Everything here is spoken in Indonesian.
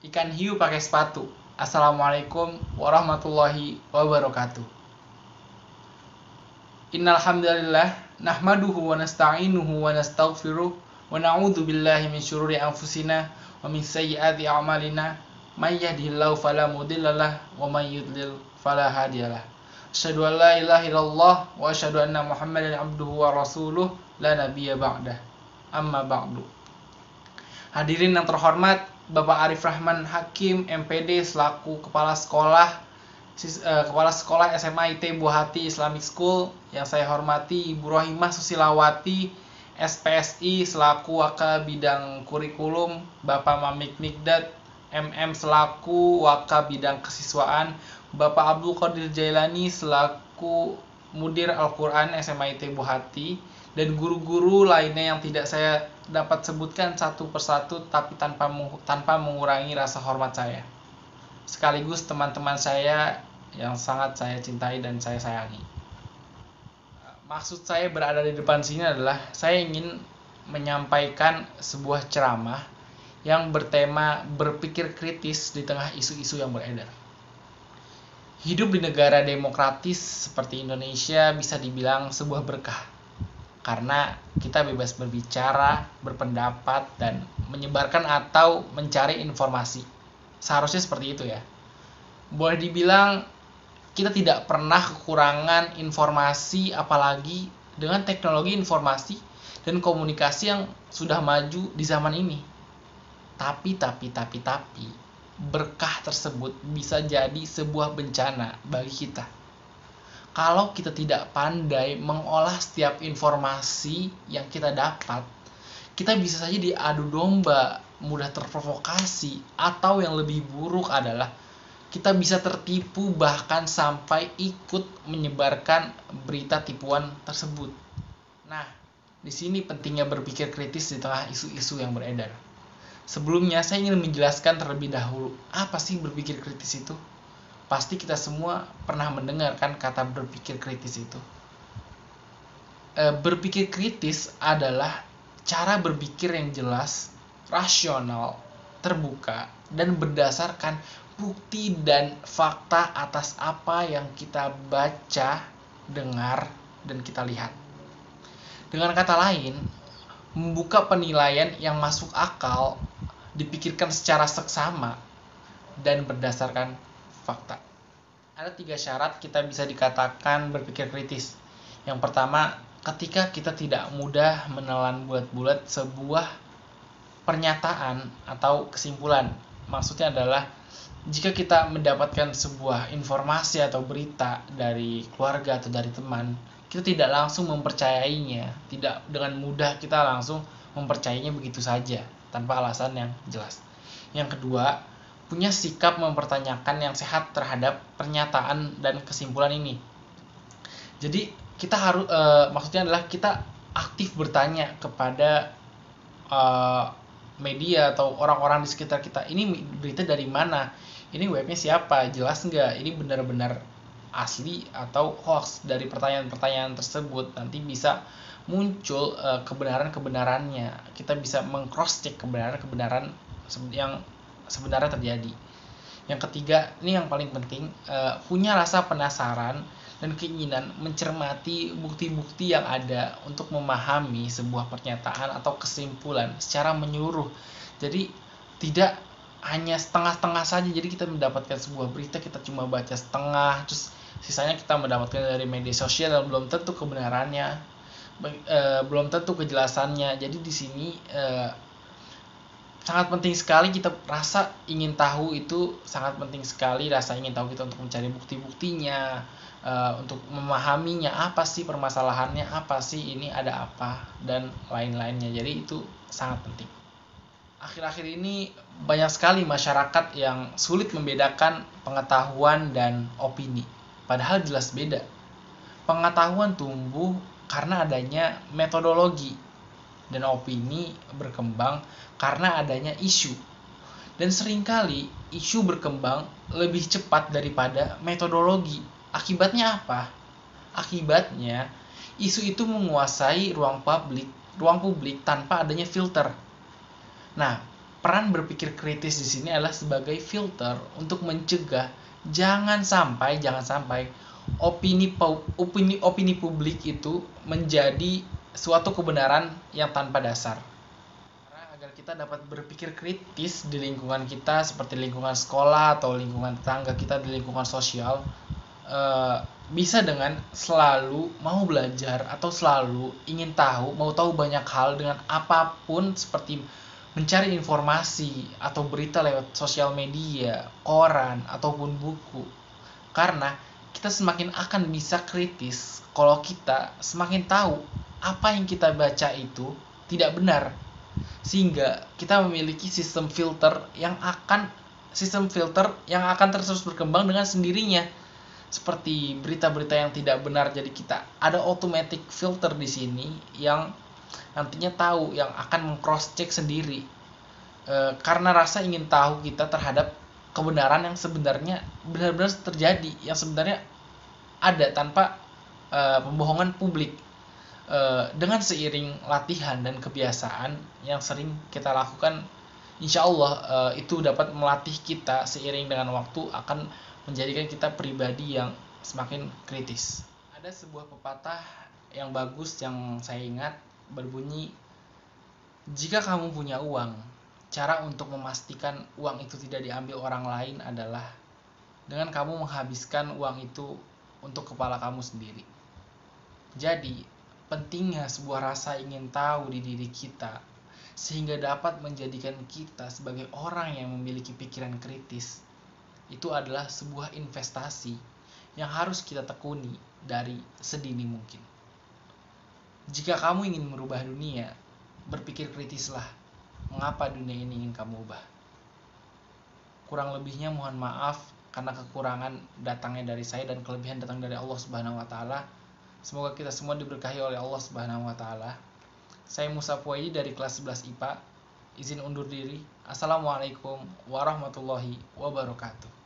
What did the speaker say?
Ikan hiu pakai sepatu. Assalamualaikum warahmatullahi wabarakatuh. Innal hamdalillah nahmaduhu wa nasta'inuhu wa nastaghfiruh wa na'udzu billahi min syururi anfusina wa min sayyiati a'malina. May yahdihillahu fala mudhillalah wa may yudlil fala hadiyalah. Asyhadu an la ilaha illallah wa asyhadu anna Muhammadan abduhu wa rasuluh la nabiyya ba'dah. Amma ba'du. Hadirin yang terhormat, Bapak Arif Rahman Hakim, MPD selaku Kepala Sekolah SMA IT Buah Hati Islamic School, yang saya hormati Ibu Rohimah Susilawati, SPSI selaku Waka Bidang Kurikulum, Bapak Mamik Mikdad, MM selaku Waka Bidang Kesiswaan, Bapak Abdul Qadir Jailani selaku Mudir Al-Quran SMA IT Buah Hati, dan guru-guru lainnya yang tidak saya dapat sebutkan satu persatu tapi tanpa mengurangi rasa hormat saya, sekaligus teman-teman saya yang sangat saya cintai dan saya sayangi. Maksud saya berada di depan sini adalah saya ingin menyampaikan sebuah ceramah yang bertema berpikir kritis di tengah isu-isu yang beredar. Hidup di negara demokratis seperti Indonesia bisa dibilang sebuah berkah, karena kita bebas berbicara, berpendapat, dan menyebarkan atau mencari informasi. Seharusnya seperti itu ya. Boleh dibilang kita tidak pernah kekurangan informasi, apalagi dengan teknologi informasi dan komunikasi yang sudah maju di zaman ini. Tapi, berkah tersebut bisa jadi sebuah bencana bagi kita kalau kita tidak pandai mengolah setiap informasi yang kita dapat. Kita bisa saja diadu domba, mudah terprovokasi, atau yang lebih buruk adalah kita bisa tertipu bahkan sampai ikut menyebarkan berita tipuan tersebut. Nah, di sini pentingnya berpikir kritis di tengah isu-isu yang beredar. Sebelumnya, saya ingin menjelaskan terlebih dahulu, apa sih berpikir kritis itu? Pasti kita semua pernah mendengarkan kata berpikir kritis itu. Berpikir kritis adalah cara berpikir yang jelas, rasional, terbuka, dan berdasarkan bukti dan fakta atas apa yang kita baca, dengar, dan kita lihat. Dengan kata lain, membuka penilaian yang masuk akal, dipikirkan secara seksama, dan berdasarkan fakta. Ada 3 syarat kita bisa dikatakan berpikir kritis. Yang pertama, ketika kita tidak mudah menelan bulat-bulat sebuah pernyataan atau kesimpulan. Maksudnya adalah jika kita mendapatkan sebuah informasi atau berita dari keluarga atau dari teman, kita tidak langsung mempercayainya. Tidak dengan mudah kita langsung mempercayainya begitu saja tanpa alasan yang jelas. Yang kedua, punya sikap mempertanyakan yang sehat terhadap pernyataan dan kesimpulan ini. Jadi kita harus maksudnya adalah kita aktif bertanya kepada media atau orang-orang di sekitar kita. Ini berita dari mana? Ini webnya siapa? Jelas nggak? Ini benar-benar asli atau hoax? Dari pertanyaan-pertanyaan tersebut nanti bisa muncul kebenaran-kebenarannya. Kita bisa meng-cross check kebenaran-kebenaran yang sebenarnya terjadi. Yang ketiga, ini yang paling penting, punya rasa penasaran dan keinginan mencermati bukti-bukti yang ada untuk memahami sebuah pernyataan atau kesimpulan secara menyeluruh. Jadi tidak hanya setengah-setengah saja. Jadi kita mendapatkan sebuah berita, kita cuma baca setengah, terus sisanya kita mendapatkan dari media sosial dan belum tentu kebenarannya, belum tentu kejelasannya. Jadi di sini sangat penting sekali kita rasa ingin tahu, itu sangat penting sekali rasa ingin tahu kita untuk mencari bukti-buktinya, untuk memahaminya, apa sih permasalahannya, apa sih ini ada apa, dan lain-lainnya. Jadi itu sangat penting. Akhir-akhir ini banyak sekali masyarakat yang sulit membedakan pengetahuan dan opini, padahal jelas beda. Pengetahuan tumbuh karena adanya metodologi, dan opini berkembang karena adanya isu. Dan seringkali isu berkembang lebih cepat daripada metodologi. Akibatnya apa? Akibatnya isu itu menguasai ruang publik tanpa adanya filter. Nah, peran berpikir kritis di sini adalah sebagai filter untuk mencegah jangan sampai opini publik itu menjadi suatu kebenaran yang tanpa dasar. Karena agar kita dapat berpikir kritis di lingkungan kita seperti lingkungan sekolah atau lingkungan tetangga kita, di lingkungan sosial, bisa dengan selalu mau belajar atau selalu ingin tahu, mau tahu banyak hal dengan apapun, seperti mencari informasi atau berita lewat sosial media, koran, ataupun buku. Karena kita semakin akan bisa kritis kalau kita semakin tahu apa yang kita baca itu tidak benar, sehingga kita memiliki sistem filter yang akan terus berkembang dengan sendirinya. Seperti berita-berita yang tidak benar, jadi kita ada automatic filter di sini yang nantinya tahu, yang akan meng-cross check sendiri, karena rasa ingin tahu kita terhadap kebenaran yang sebenarnya benar-benar terjadi, yang sebenarnya ada tanpa pembohongan publik. Dengan seiring latihan dan kebiasaan yang sering kita lakukan, insya Allah itu dapat melatih kita seiring dengan waktu, akan menjadikan kita pribadi yang semakin kritis. Ada sebuah pepatah yang bagus yang saya ingat, berbunyi, jika kamu punya uang, cara untuk memastikan uang itu tidak diambil orang lain adalah dengan kamu menghabiskan uang itu untuk kepala kamu sendiri. Jadi, pentingnya sebuah rasa ingin tahu di diri kita, sehingga dapat menjadikan kita sebagai orang yang memiliki pikiran kritis. Itu adalah sebuah investasi yang harus kita tekuni dari sedini mungkin. Jika kamu ingin merubah dunia, berpikir kritislah mengapa dunia ini ingin kamu ubah. Kurang lebihnya mohon maaf, karena kekurangan datangnya dari saya dan kelebihan datang dari Allah Subhanahu wa taala. Semoga kita semua diberkahi oleh Allah Subhanahu wa taala. Saya Musa Puayi dari kelas 11 IPA. Izin undur diri. Assalamualaikum warahmatullahi wabarakatuh.